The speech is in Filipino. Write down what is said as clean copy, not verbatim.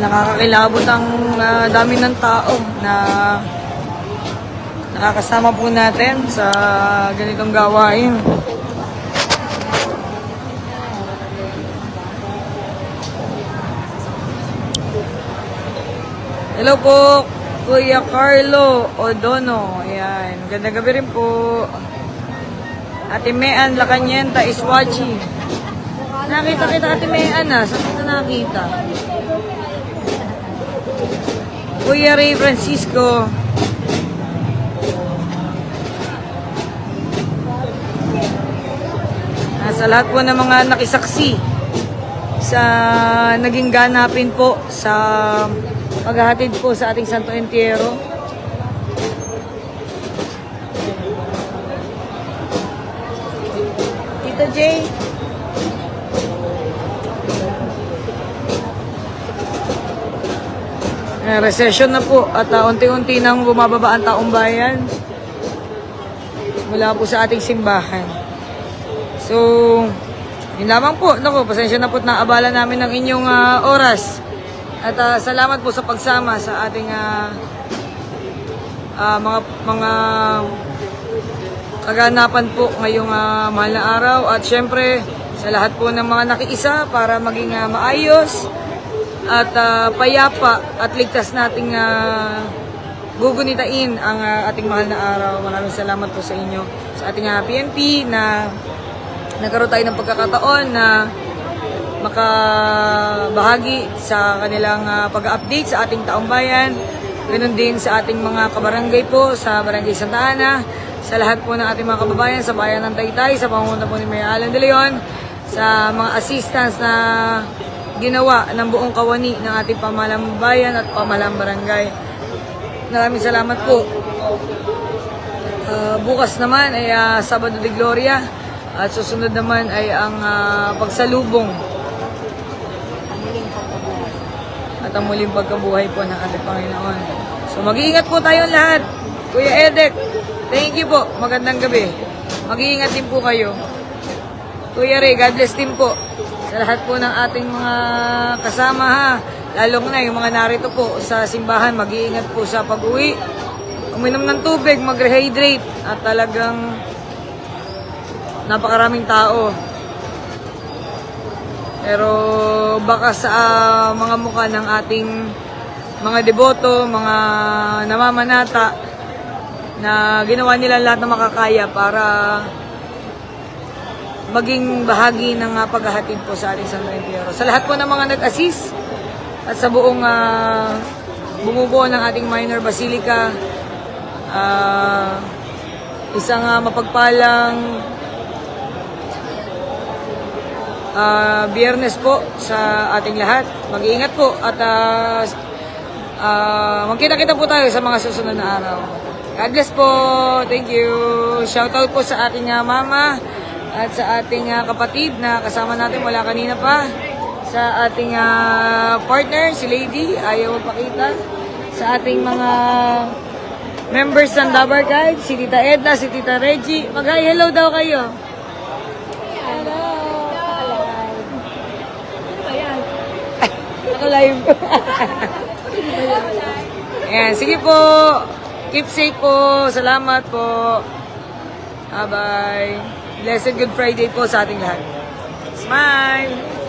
Nakakakilabot ang dami ng tao na nakakasama po natin sa ganitong gawain. Hello po, Kuya Carlo Odono. Ayan, magandang gabi rin po. Ate Mean Lacanienta is watching. Nakita kita Ate Mean saan kita nakita? Kuya Ray Francisco. Sa lahat po ng mga nakisaksi sa naging ganapin po sa paghahatid po sa ating Santo Entierro. Tita Jay. Recession na po at unti-unti nang bumababa ang taong bayan mula po sa ating simbahan. So, yun lamang po. Naku, pasensya na po na abala namin ng inyong oras. At salamat po sa pagsama sa ating mga kaganapan po ngayong mahal na araw. At syempre, sa lahat po ng mga nakiisa para maging maayos at payapa at ligtas nating gugunitain ang ating mahal na araw. Maraming salamat po sa inyo, sa ating PNP na nagkaroon tayo ng pagkakataon na makabahagi sa kanilang pag-update sa ating taong bayan. Ganun din sa ating mga kabarangay po sa Barangay Santa Ana, sa lahat po ng ating mga kababayan sa bayan ng Taytay, sa pangunguna po ni Mayor Alan De Leon, sa mga assistants na ginawa ng buong kawani ng ating pamahalang bayan at pamahalang barangay. Maraming salamat po. Bukas naman ay Sabado de Gloria at susunod naman ay ang pagsalubong at ang muling pagkabuhay po ng ating Panginoon. So mag-iingat po tayong lahat. Kuya Edek, thank you po. Magandang gabi. Mag-iingat din po kayo. Kuya Ray, God bless din po sa lahat po ng ating mga kasama ha. Lalo na yung mga narito po sa simbahan, mag-iingat po sa pag-uwi. Uminom ng tubig, mag-rehydrate at talagang napakaraming tao. Pero baka sa mga mukha ng ating mga deboto, mga namamanata na ginawa nila lahat na makakaya para maging bahagi ng paghahatid po sa ating Santo Entierro. Sa lahat po ng mga nag-assist at sa buong bumubuo ng ating minor basilica, isang mapagpalang Biyernes po sa ating lahat. Mag-iingat po at magkita-kita po tayo sa mga susunod na araw. God bless po. Thank you. Shoutout po sa ating mama at sa ating kapatid na kasama natin mula kanina pa. Sa ating partner, si Lady, ayaw magpakita. Sa ating mga members ng Dabar Guide, si Tita Edna, si Tita Reggie. Mag-hi, hello daw kayo. Hello. Naka-live. Ayan, sige po. Keep safe po. Salamat po. Bye-bye. Blessed Good Friday po sa ating lahat. Smile!